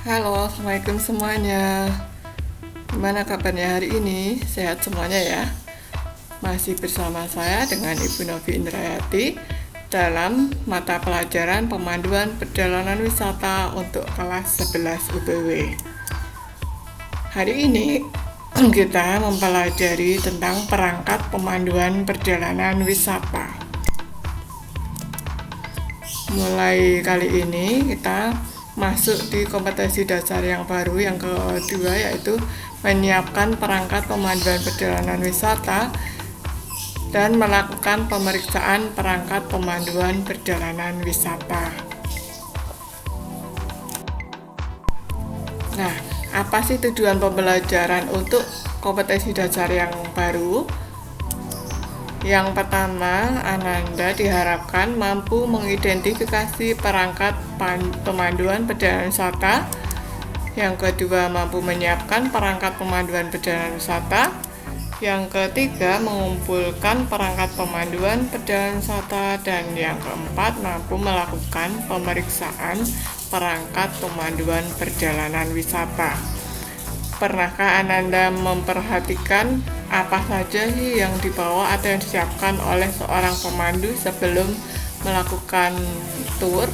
Halo, Assalamualaikum semuanya. Gimana kabarnya hari ini? Sehat semuanya ya? Masih bersama saya dengan Ibu Novi Indrayati dalam mata pelajaran pemanduan perjalanan wisata untuk kelas 11 UPW. Hari ini kita mempelajari tentang perangkat pemanduan perjalanan wisata. Mulai kali ini kita masuk di kompetensi dasar yang baru yang kedua, yaitu menyiapkan perangkat pemanduan perjalanan wisata dan melakukan pemeriksaan perangkat pemanduan perjalanan wisata. Nah, apa sih tujuan pembelajaran untuk kompetensi dasar yang baru? Yang pertama, Ananda diharapkan mampu mengidentifikasi perangkat pemanduan perjalanan wisata. Yang kedua, mampu menyiapkan perangkat pemanduan perjalanan wisata. Yang ketiga, mengumpulkan perangkat pemanduan perjalanan wisata. Dan yang keempat, mampu melakukan pemeriksaan perangkat pemanduan perjalanan wisata. Pernahkah Ananda memperhatikan apa saja sih yang dibawa atau yang disiapkan oleh seorang pemandu sebelum melakukan tur?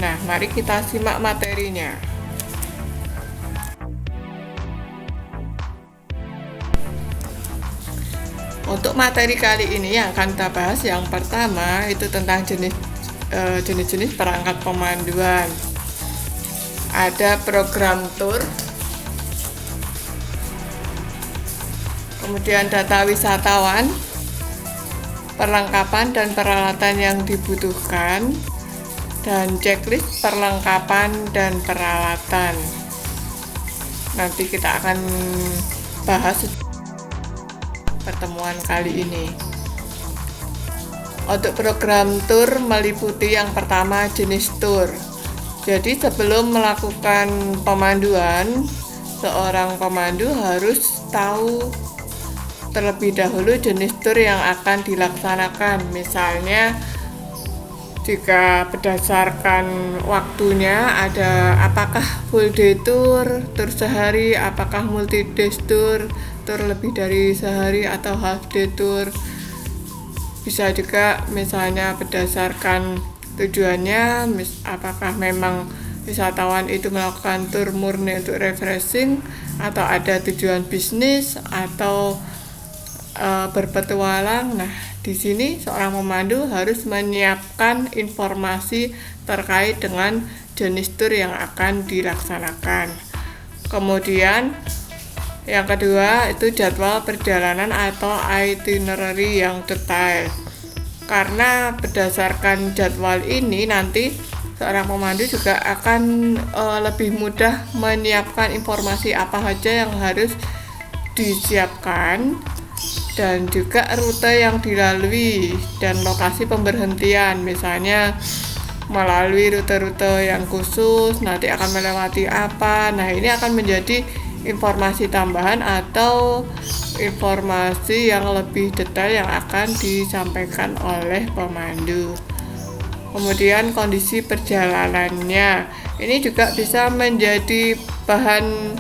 Nah, mari kita simak materinya. Untuk materi kali ini yang akan kita bahas, yang pertama itu tentang jenis-jenis perangkat pemanduan. Ada program tur, kemudian data wisatawan, perlengkapan dan peralatan yang dibutuhkan, dan checklist perlengkapan dan peralatan. Nanti kita akan bahas pertemuan kali ini. Untuk program tur meliputi yang pertama jenis tur. Jadi sebelum melakukan pemanduan, seorang pemandu harus tahu terlebih dahulu jenis tur yang akan dilaksanakan. Misalnya jika berdasarkan waktunya ada apakah full day tour, tur sehari, apakah multi day tour, tur lebih dari sehari atau half day tour. Bisa juga misalnya berdasarkan tujuannya, apakah memang wisatawan itu melakukan tur murni untuk refreshing atau ada tujuan bisnis atau berpetualang. Nah, di sini seorang pemandu harus menyiapkan informasi terkait dengan jenis tur yang akan dilaksanakan. Kemudian yang kedua itu jadwal perjalanan atau itinerary yang detail. Karena berdasarkan jadwal ini nanti seorang pemandu juga akan lebih mudah menyiapkan informasi apa saja yang harus disiapkan, dan juga rute yang dilalui dan lokasi pemberhentian. Misalnya melalui rute-rute yang khusus, nanti akan melewati apa. Nah, ini akan menjadi informasi tambahan atau informasi yang lebih detail yang akan disampaikan oleh pemandu. Kemudian kondisi perjalanannya, ini juga bisa menjadi bahan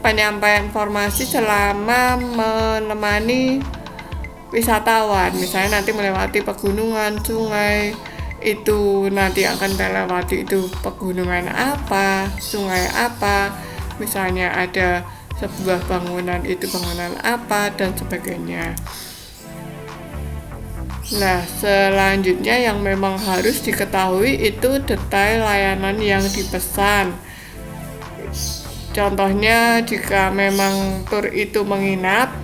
penyampaian informasi selama menemani wisatawan. Misalnya nanti melewati pegunungan, sungai, itu nanti akan melewati itu pegunungan apa, sungai apa, misalnya ada sebuah bangunan, itu bangunan apa, dan sebagainya. Nah, selanjutnya yang memang harus diketahui itu detail layanan yang dipesan. Contohnya jika memang tur itu menginap,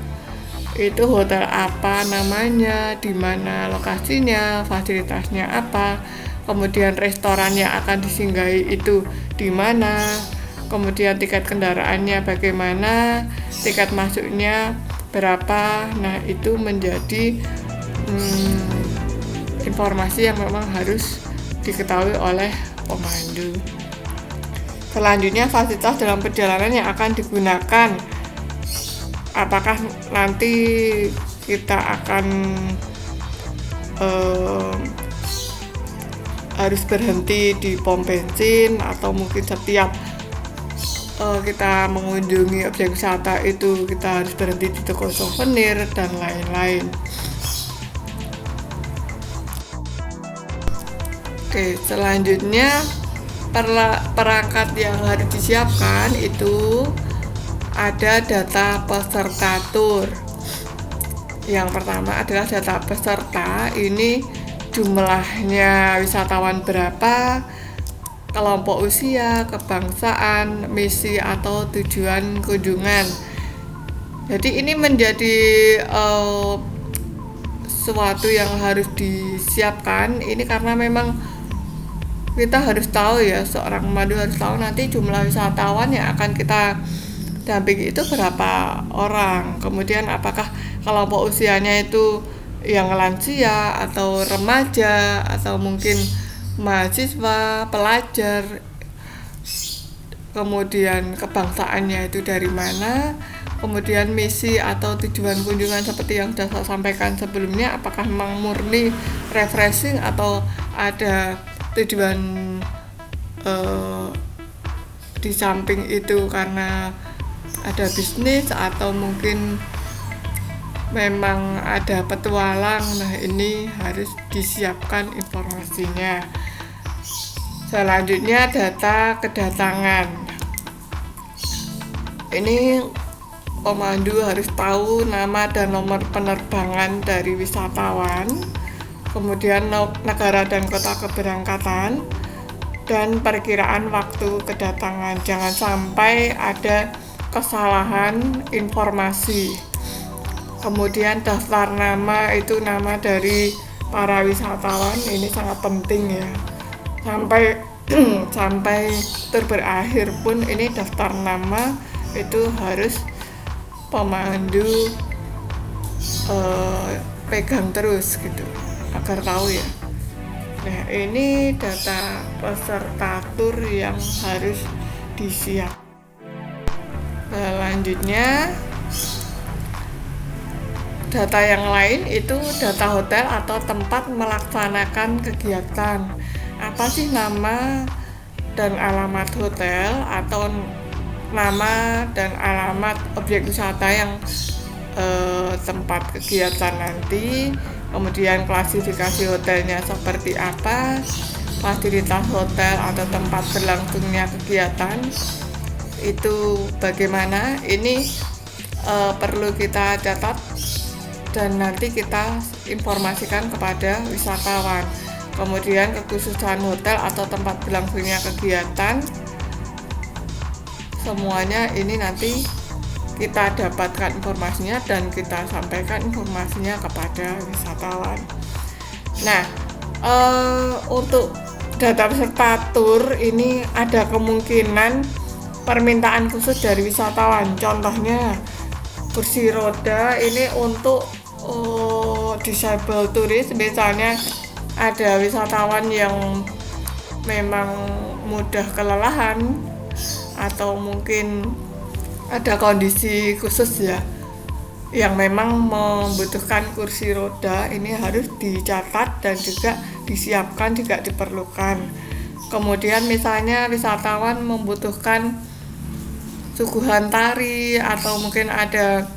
itu hotel apa namanya, di mana lokasinya, fasilitasnya apa, kemudian restoran yang akan disinggahi itu di mana, kemudian tiket kendaraannya bagaimana, tiket masuknya berapa. Nah, itu menjadi informasi yang memang harus diketahui oleh pemandu. Selanjutnya fasilitas dalam perjalanan yang akan digunakan. Apakah nanti kita akan harus berhenti di pom bensin, atau mungkin setiap kita mengunjungi objek wisata itu kita harus berhenti di toko souvenir dan lain-lain. Oke, selanjutnya perangkat yang harus disiapkan itu ada data peserta tour. Yang pertama adalah data peserta, ini jumlahnya wisatawan berapa, kelompok usia, kebangsaan, misi atau tujuan kunjungan. Jadi ini menjadi sesuatu yang harus disiapkan ini karena memang kita harus tahu ya, seorang pemandu harus tahu nanti jumlah wisatawan yang akan kita dampingi itu berapa orang, kemudian apakah kelompok usianya itu yang lansia atau remaja atau mungkin mahasiswa, pelajar, kemudian kebangsaannya itu dari mana, kemudian misi atau tujuan kunjungan seperti yang sudah saya sampaikan sebelumnya, apakah memang murni refreshing atau ada tujuan di samping itu karena ada bisnis atau mungkin memang ada petualang. Nah, ini harus disiapkan informasinya. Selanjutnya data kedatangan. Ini pemandu harus tahu nama dan nomor penerbangan dari wisatawan, kemudian negara dan kota keberangkatan, dan perkiraan waktu kedatangan. Jangan sampai ada kesalahan informasi. Kemudian daftar nama, itu nama dari para wisatawan, ini sangat penting ya. Sampai tur berakhir pun ini daftar nama itu harus pemandu pegang terus gitu agar tahu ya. Nah, ini data peserta tur yang harus disiapkan. Selanjutnya data yang lain itu data hotel atau tempat melaksanakan kegiatan. Apa sih nama dan alamat hotel atau nama dan alamat objek wisata yang tempat kegiatan nanti, kemudian klasifikasi hotelnya seperti apa, fasilitas hotel atau tempat berlangsungnya kegiatan itu bagaimana, ini perlu kita catat dan nanti kita informasikan kepada wisatawan. Kemudian kekhususan hotel atau tempat berlangsungnya kegiatan, semuanya ini nanti kita dapatkan informasinya dan kita sampaikan informasinya kepada wisatawan. Nah, untuk data peserta tur ini ada kemungkinan permintaan khusus dari wisatawan. Contohnya kursi roda ini untuk disable turis, misalnya ada wisatawan yang memang mudah kelelahan atau mungkin ada kondisi khusus ya yang memang membutuhkan kursi roda, ini harus dicatat dan juga disiapkan jika diperlukan. Kemudian misalnya wisatawan membutuhkan suguhan tari atau mungkin ada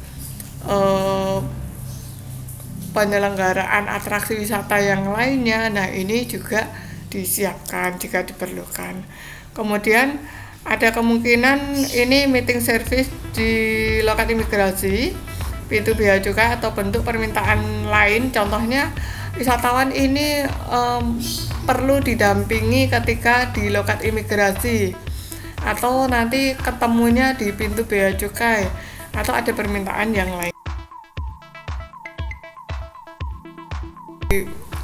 penyelenggaraan atraksi wisata yang lainnya, nah ini juga disiapkan jika diperlukan. Kemudian ada kemungkinan ini meeting service di loket imigrasi, pintu bea cukai atau bentuk permintaan lain. Contohnya wisatawan ini perlu didampingi ketika di loket imigrasi atau nanti ketemunya di pintu bea cukai atau ada permintaan yang lain.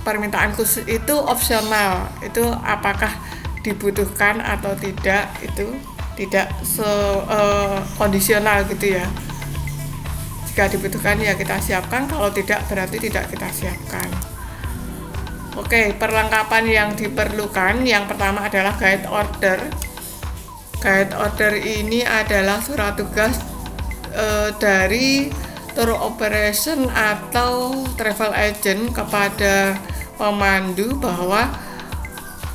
Permintaan khusus itu opsional, itu apakah dibutuhkan atau tidak, itu tidak kondisional gitu ya. Jika dibutuhkan ya kita siapkan, kalau tidak berarti tidak kita siapkan. Oke, perlengkapan yang diperlukan yang pertama adalah guide order. Guide order ini adalah surat tugas dari tour operation atau travel agent kepada pemandu bahwa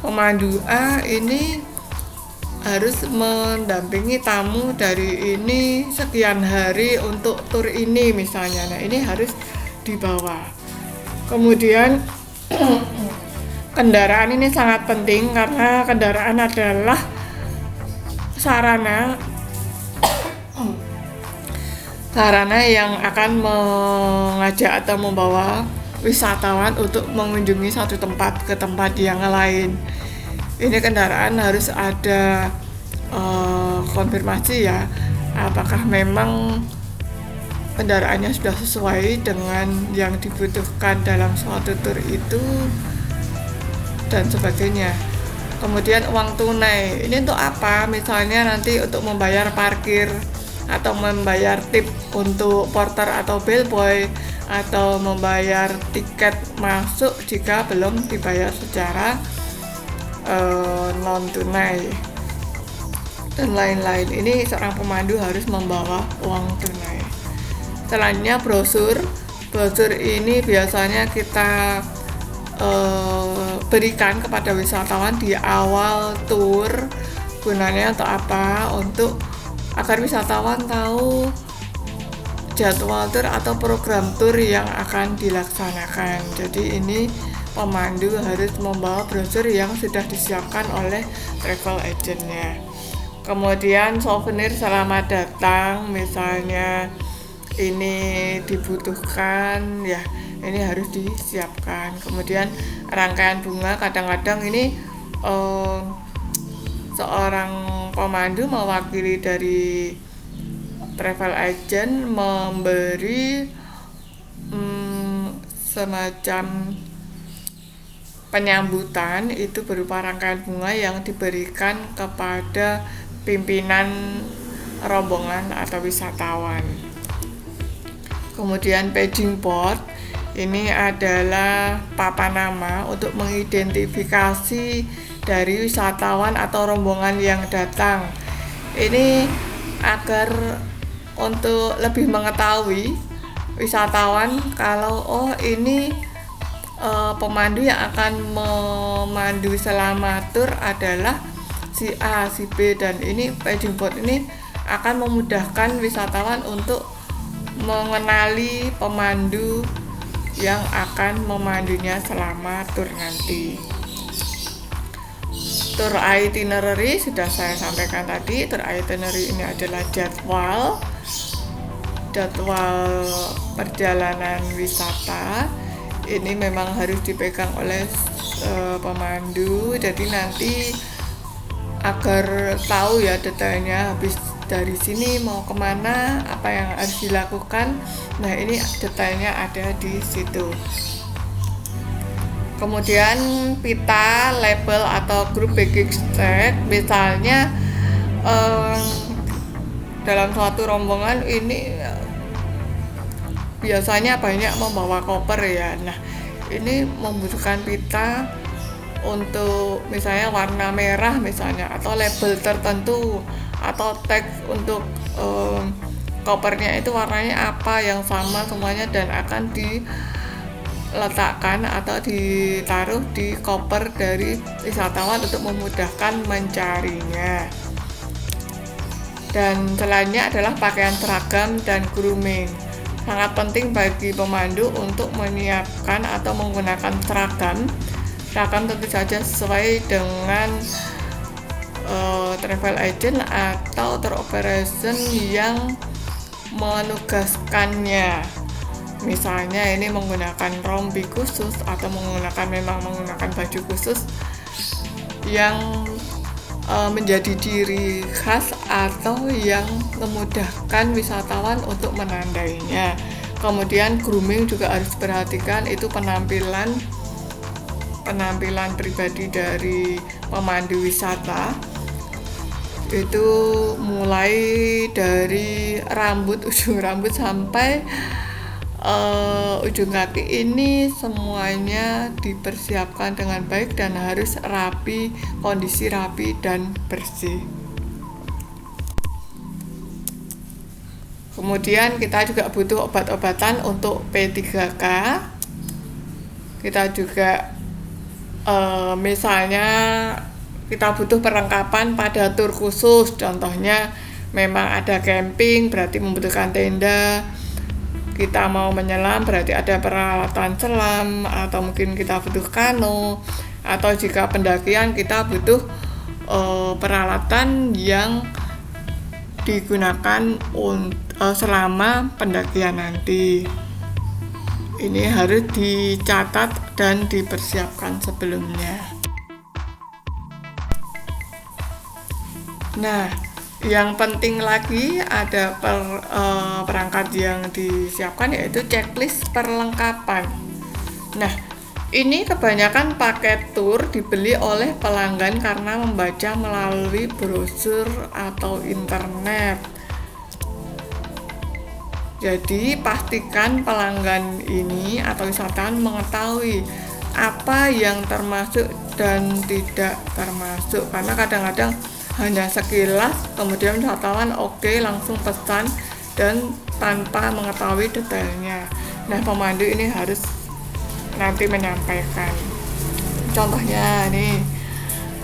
pemandu A ini harus mendampingi tamu dari ini sekian hari untuk tur ini misalnya. Nah, ini harus dibawa. Kemudian kendaraan ini sangat penting karena kendaraan adalah sarana yang akan mengajak atau membawa wisatawan untuk mengunjungi satu tempat ke tempat yang lain. Ini kendaraan harus ada konfirmasi ya, apakah memang kendaraannya sudah sesuai dengan yang dibutuhkan dalam suatu tur itu dan sebagainya. Kemudian uang tunai, ini untuk apa? Misalnya nanti untuk membayar parkir atau membayar tip untuk porter atau bellboy atau membayar tiket masuk jika belum dibayar secara non tunai dan lain-lain. Ini seorang pemandu harus membawa uang tunai. Selanjutnya brosur ini biasanya kita berikan kepada wisatawan di awal tur. Gunanya untuk apa? Untuk agar wisatawan tahu jadwal tur atau program tur yang akan dilaksanakan. Jadi ini pemandu harus membawa brosur yang sudah disiapkan oleh travel agentnya. Kemudian souvenir selamat datang, misalnya ini dibutuhkan ya, ini harus disiapkan. Kemudian rangkaian bunga, kadang-kadang ini seorang pemandu mewakili dari travel agent memberi semacam penyambutan, itu berupa rangkaian bunga yang diberikan kepada pimpinan rombongan atau wisatawan. Kemudian paging board, ini adalah papan nama untuk mengidentifikasi dari wisatawan atau rombongan yang datang. Ini agar untuk lebih mengetahui wisatawan kalau ini pemandu yang akan memandu selama tur adalah si A, si B, dan ini paging board ini akan memudahkan wisatawan untuk mengenali pemandu yang akan memandunya selama tur nanti. Tur itinerary sudah saya sampaikan tadi. Tur itinerary ini adalah jadwal perjalanan wisata. Ini memang harus dipegang oleh pemandu. Jadi nanti agar tahu ya detailnya, habis dari sini mau kemana, apa yang harus dilakukan. Nah, ini detailnya ada di situ. Kemudian pita, label atau group baggage tag, misalnya dalam suatu rombongan ini biasanya banyak membawa koper ya. Nah, ini membutuhkan pita untuk misalnya warna merah misalnya, atau label tertentu, atau tag untuk kopernya itu warnanya apa yang sama semuanya dan akan diletakkan atau ditaruh di koper dari wisatawan untuk memudahkan mencarinya. Dan selanjutnya adalah pakaian seragam dan grooming. Sangat penting bagi pemandu untuk menyiapkan atau menggunakan seragam tentu saja sesuai dengan travel agent atau tour operation yang menugaskannya. Misalnya ini menggunakan rompi khusus atau menggunakan baju khusus yang menjadi ciri khas atau yang memudahkan wisatawan untuk menandainya. Kemudian grooming juga harus diperhatikan, itu penampilan pribadi dari pemandu wisata. Itu mulai dari ujung rambut sampai ujung kaki, ini semuanya dipersiapkan dengan baik dan harus rapi, kondisi rapi dan bersih. Kemudian kita juga butuh obat-obatan untuk P3K. Kita juga misalnya kita butuh perlengkapan pada tur khusus, contohnya memang ada camping berarti membutuhkan tenda, kita mau menyelam berarti ada peralatan selam, atau mungkin kita butuh kano, atau jika pendakian kita butuh peralatan yang digunakan selama pendakian nanti. Ini harus dicatat dan dipersiapkan sebelumnya. Nah, yang penting lagi ada perangkat yang disiapkan, yaitu checklist perlengkapan. Nah, ini kebanyakan paket tur dibeli oleh pelanggan karena membaca melalui brosur atau internet. Jadi pastikan pelanggan ini atau wisatawan mengetahui apa yang termasuk dan tidak termasuk, karena kadang-kadang hanya sekilas kemudian wisatawan langsung pesan dan tanpa mengetahui detailnya. Nah, pemandu ini harus nanti menyampaikan. Contohnya nih,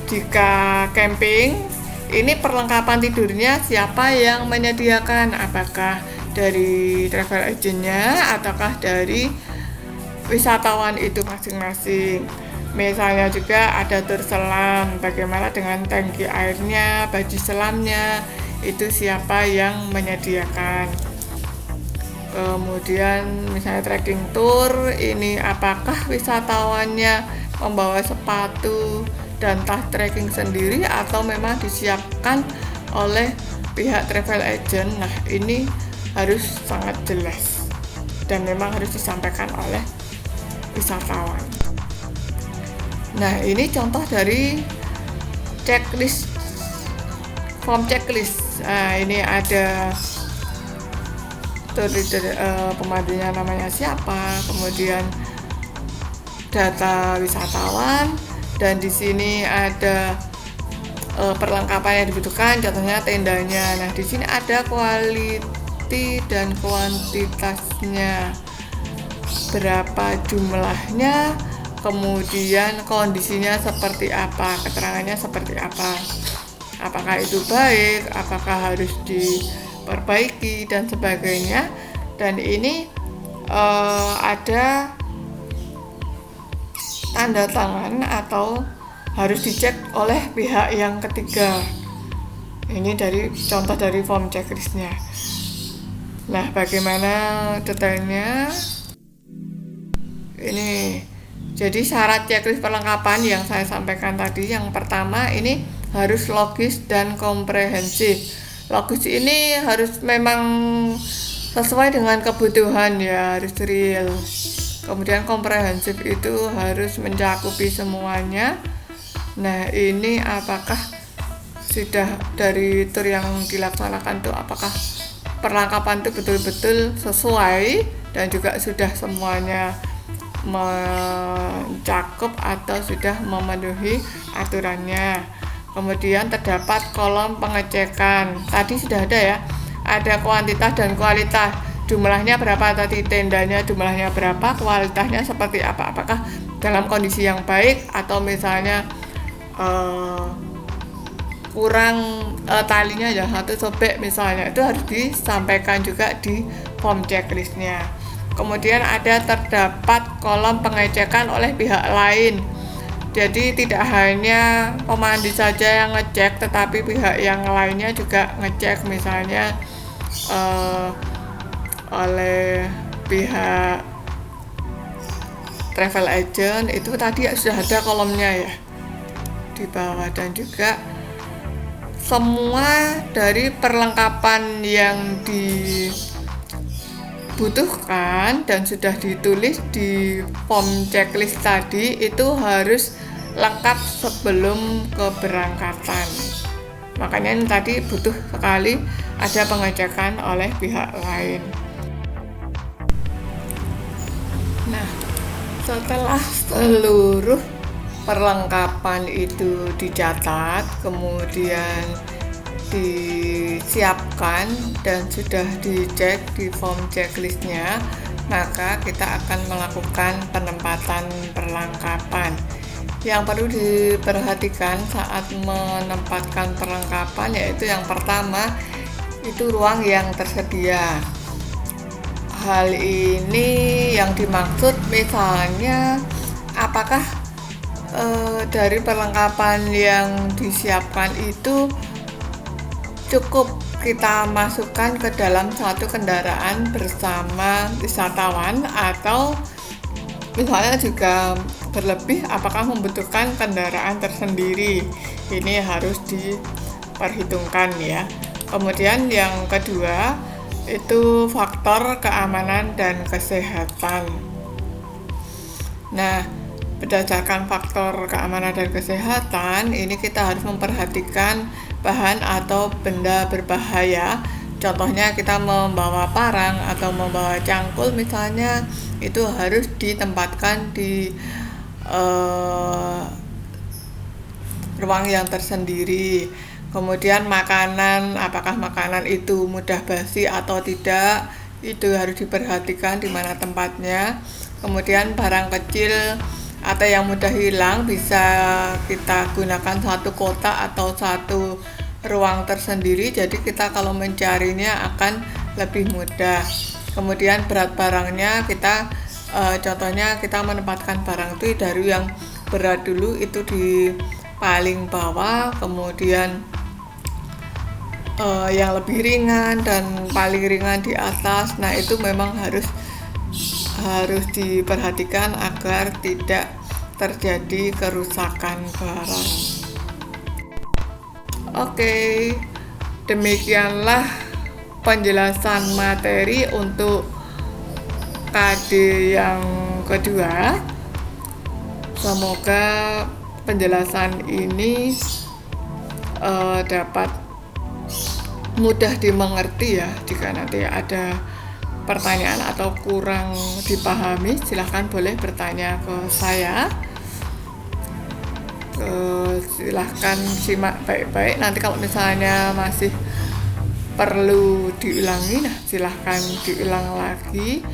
jika camping, ini perlengkapan tidurnya siapa yang menyediakan, apakah dari travel agentnya ataukah dari wisatawan itu masing-masing. Misalnya juga ada tur selam, bagaimana dengan tangki airnya, baju selamnya, itu siapa yang menyediakan. Kemudian misalnya trekking tour, ini apakah wisatawannya membawa sepatu dan tas trekking sendiri atau memang disiapkan oleh pihak travel agent. Nah, ini harus sangat jelas dan memang harus disampaikan oleh wisatawan. Nah, ini contoh dari checklist, form checklist. Nah, ini ada pemandunya namanya siapa, kemudian data wisatawan, dan di sini ada perlengkapan yang dibutuhkan, contohnya tendanya. Nah, di sini ada quality dan kuantitasnya, berapa jumlahnya, kemudian kondisinya seperti apa, keterangannya seperti apa, apakah itu baik, apakah harus diperbaiki dan sebagainya. Dan ini ada tanda tangan atau harus dicek oleh pihak yang ketiga. Ini dari contoh dari form checklistnya. Nah, bagaimana detailnya? Ini jadi syarat checklist perlengkapan yang saya sampaikan tadi. Yang pertama, ini harus logis dan komprehensif. Logis ini harus memang sesuai dengan kebutuhan, ya, harus real. Kemudian komprehensif itu harus mencakupi semuanya. Nah, ini apakah sudah dari tur yang dilaksanakan tuh, apakah perlengkapan itu betul-betul sesuai dan juga sudah semuanya mencakup atau sudah memenuhi aturannya. Kemudian terdapat kolom pengecekan. Tadi sudah ada ya, ada kuantitas dan kualitas. Jumlahnya berapa tadi, tendanya jumlahnya berapa, kualitasnya seperti apa, apakah dalam kondisi yang baik atau misalnya kurang talinya ya, satu sobek misalnya, itu harus disampaikan juga di form checklistnya. Kemudian terdapat kolom pengecekan oleh pihak lain. Jadi tidak hanya pemandu saja yang ngecek, tetapi pihak yang lainnya juga ngecek, misalnya oleh pihak travel agent. Itu tadi sudah ada kolomnya ya di bawah, dan juga semua dari perlengkapan yang dibutuhkan dan sudah ditulis di form checklist tadi itu harus lengkap sebelum keberangkatan. Makanya ini tadi butuh sekali ada pengecekan oleh pihak lain. Nah, setelah seluruh perlengkapan itu dicatat, kemudian disiapkan dan sudah dicek di form checklistnya, maka kita akan melakukan penempatan perlengkapan. Yang perlu diperhatikan saat menempatkan perlengkapan yaitu yang pertama itu ruang yang tersedia. Hal ini yang dimaksud misalnya apakah dari perlengkapan yang disiapkan itu cukup kita masukkan ke dalam satu kendaraan bersama wisatawan, atau misalnya juga berlebih, apakah membutuhkan kendaraan tersendiri. Ini harus diperhitungkan ya. Kemudian yang kedua itu faktor keamanan dan kesehatan. Nah, berdasarkan faktor keamanan dan kesehatan, ini kita harus memperhatikan bahan atau benda berbahaya. Contohnya kita membawa parang atau membawa cangkul misalnya, itu harus ditempatkan di ruang yang tersendiri. Kemudian makanan, apakah makanan itu mudah basi atau tidak, itu harus diperhatikan di mana tempatnya. Kemudian barang kecil atau yang mudah hilang bisa kita gunakan satu kotak atau satu ruang tersendiri, jadi kita kalau mencarinya akan lebih mudah. Kemudian berat barangnya kita contohnya kita menempatkan barang itu dari yang berat dulu itu di paling bawah, kemudian yang lebih ringan dan paling ringan di atas. Nah, itu memang harus diperhatikan agar tidak terjadi kerusakan barang. Oke, demikianlah penjelasan materi untuk KD yang kedua. Semoga penjelasan ini dapat mudah dimengerti ya. Jika nanti ada pertanyaan atau kurang dipahami, silahkan boleh bertanya ke saya. Silahkan simak baik-baik. Nanti kalau misalnya masih perlu diulangi, nah silahkan diulang lagi,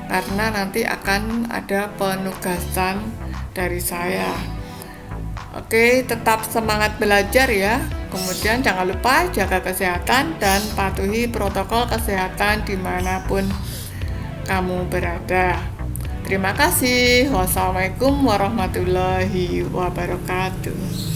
karena nanti akan ada penugasan dari saya. Oke, tetap semangat belajar ya. Kemudian jangan lupa jaga kesehatan dan patuhi protokol kesehatan dimanapun kamu berada. Terima kasih. Wassalamualaikum warahmatullahi wabarakatuh.